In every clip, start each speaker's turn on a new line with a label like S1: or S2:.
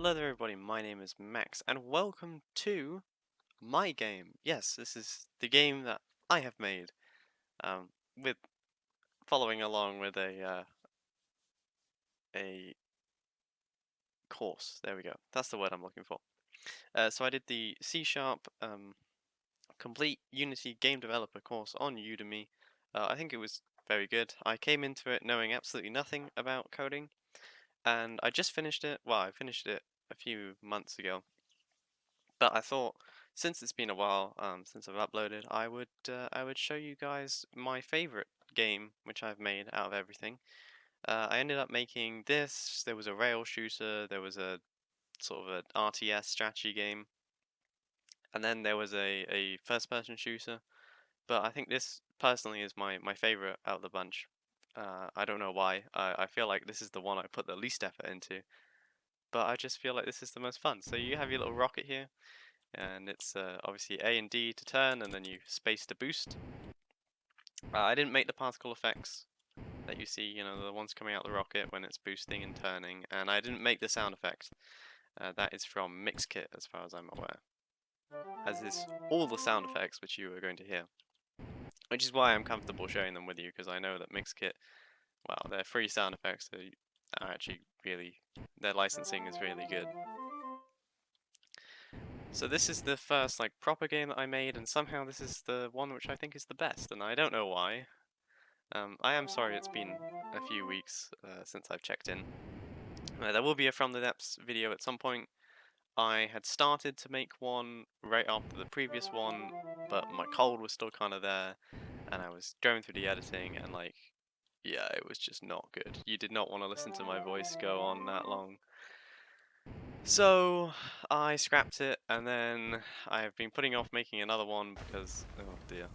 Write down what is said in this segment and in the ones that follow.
S1: Hello there everybody, my name is Max and welcome to my game. Yes, this is the game that I have made, with following along with a course. There we go. That's the word I'm looking for. So I did the C# complete Unity game developer course on Udemy. I think it was very good. I came into it knowing absolutely nothing about coding, and I just finished it. Well, I finished it a few months ago. But I thought, since it's been a while since I've uploaded, I would show you guys my favorite game which I've made out of everything. I ended up making this. There was a rail shooter. There was a sort of an RTS strategy game, and then there was a first-person shooter. But I think this personally is my favorite out of the bunch. I don't know why. I feel like this is the one I put the least effort into, but I just feel like this is the most fun. So you have your little rocket here, and it's obviously A and D to turn, and then you space to boost. I didn't make the particle effects that you see, you know, the ones coming out the rocket when it's boosting and turning, and I didn't make the sound effect. That is from mixkit, as far as I'm aware, as is all the sound effects which you are going to hear. Which is why I'm comfortable sharing them with you, because I know that mixkit, well, their free sound effects are actually really, their licensing is really good. So this is the first like proper game that I made, and somehow this is the one which I think is the best, and I don't know why. I am sorry it's been a few weeks since I've checked in. There will be a From the Depths video at some point. I had started to make one right after the previous one, but my cold was still kind of there, and I was going through the editing, and like, yeah, it was just not good. You did not want to listen to my voice go on that long. So I scrapped it, and then I've been putting off making another one because, oh dear.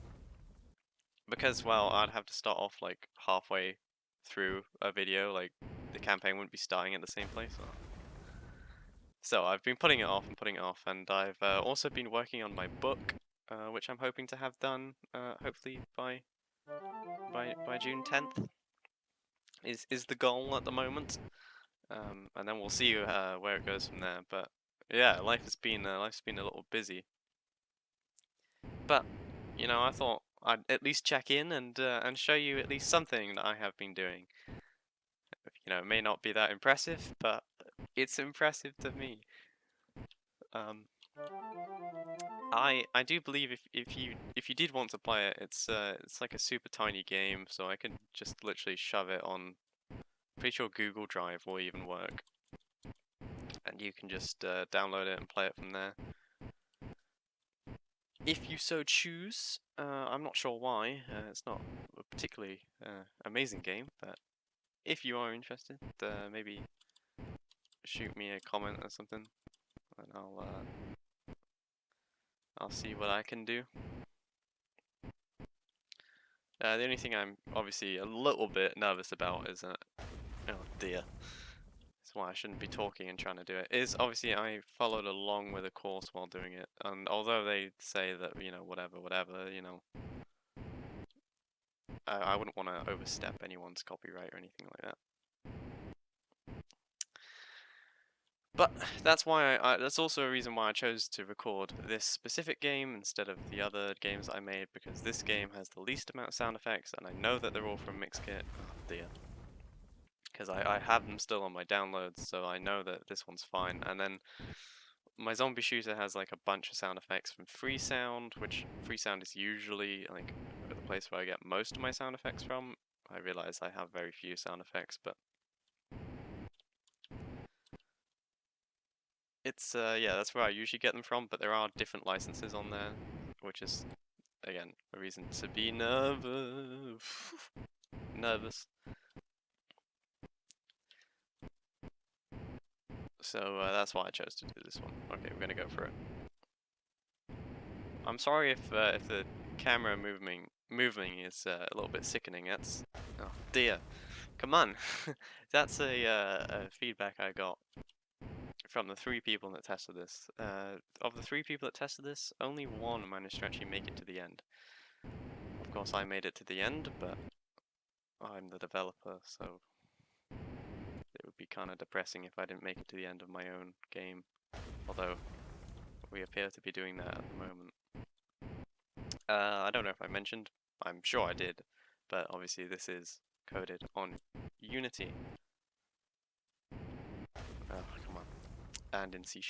S1: Because, well, I'd have to start off like halfway through a video, like the campaign wouldn't be starting at the same place. So I've been putting it off and putting it off, and I've also been working on my book, which I'm hoping to have done, hopefully by June 10th. Is the goal at the moment. And then we'll see where it goes from there. But yeah, life's been a little busy. But you know, I thought I'd at least check in and show you at least something that I have been doing. You know, it may not be that impressive, but it's impressive to me. I do believe if you did want to play it, it's like a super tiny game, so I can just literally shove it on. Pretty sure Google Drive will even work, and you can just download it and play it from there. If you so choose. I'm not sure why. It's not a particularly amazing game, but if you are interested, maybe shoot me a comment or something, and I'll see what I can do. The only thing I'm obviously a little bit nervous about is oh dear, that's why I shouldn't be talking and trying to do it. Is obviously I followed along with a course while doing it, and although they say that, you know, whatever, you know, I wouldn't want to overstep anyone's copyright or anything like that. But that's why that's also a reason why I chose to record this specific game instead of the other games I made, because this game has the least amount of sound effects, and I know that they're all from mixkit. Oh dear. Because I have them still on my downloads, so I know that this one's fine. And then my zombie shooter has like a bunch of sound effects from Freesound, which Freesound is usually like the place where I get most of my sound effects from. I realize I have very few sound effects, but it's yeah, that's where I usually get them from, but there are different licenses on there, which is again a reason to be nervous. So that's why I chose to do this one. Okay, we're gonna go for it. I'm sorry if the camera moving is a little bit sickening. That's, oh dear, come on. That's a feedback I got from the 3 people that tested this. Of the 3 people that tested this, only 1 managed to actually make it to the end. Of course, I made it to the end, but I'm the developer, so it would be kind of depressing if I didn't make it to the end of my own game. Although we appear to be doing that at the moment. I don't know if I mentioned, I'm sure I did, but obviously this is coded on Unity. Oh, come on. And in C#.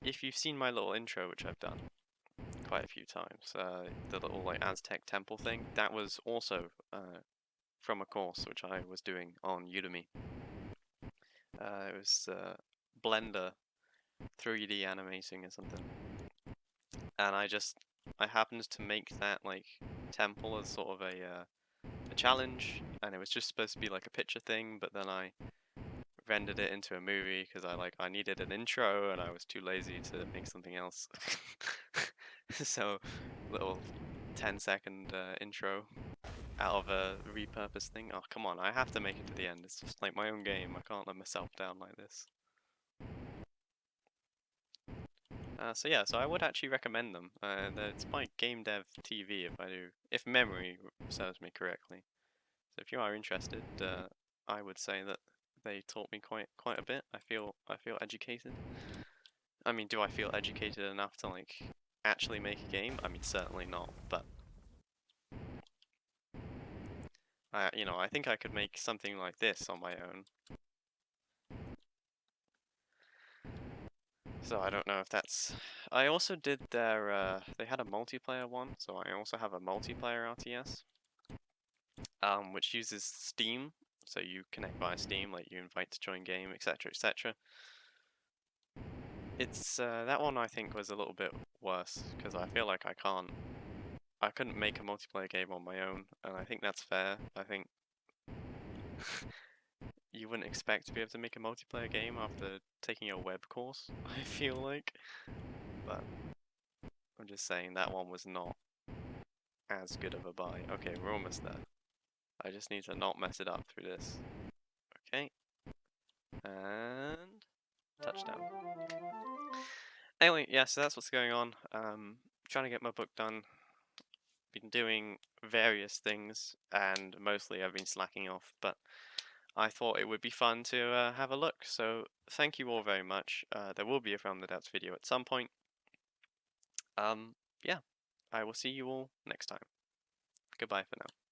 S1: If you've seen my little intro, which I've done quite a few times, the little like Aztec temple thing, that was also from a course which I was doing on Udemy. It was Blender 3D animating or something, and I happened to make that like temple as sort of a challenge, and it was just supposed to be like a picture thing, but then I rendered it into a movie because I needed an intro and I was too lazy to make something else. So little 10-second intro out of a repurposed thing. Oh, come on, I have to make it to the end. It's just like my own game. I can't let myself down like this. So yeah, so I would actually recommend them. It's by Game Dev TV if memory serves me correctly. So if you are interested, I would say that they taught me quite a bit. I feel educated. I mean, do I feel educated enough to like actually make a game? I mean, certainly not, but I think I could make something like this on my own. So I don't know if that's. I also did they had a multiplayer one, so I also have a multiplayer RTS, which uses Steam. So you connect via Steam, like you invite to join game, etc., etc. It's that one I think was a little bit worse because I feel like I couldn't make a multiplayer game on my own, and I think that's fair. I think you wouldn't expect to be able to make a multiplayer game after taking a web course, I feel like. But I'm just saying that one was not as good of a buy. Okay, we're almost there. I just need to not mess it up through this. Okay. And touchdown. Anyway, yeah, so that's what's going on. Trying to get my book done. Been doing various things, and mostly I've been slacking off, but I thought it would be fun to have a look. So thank you all very much. There will be a From the Depths video at some point. Yeah, I will see you all next time. Goodbye for now.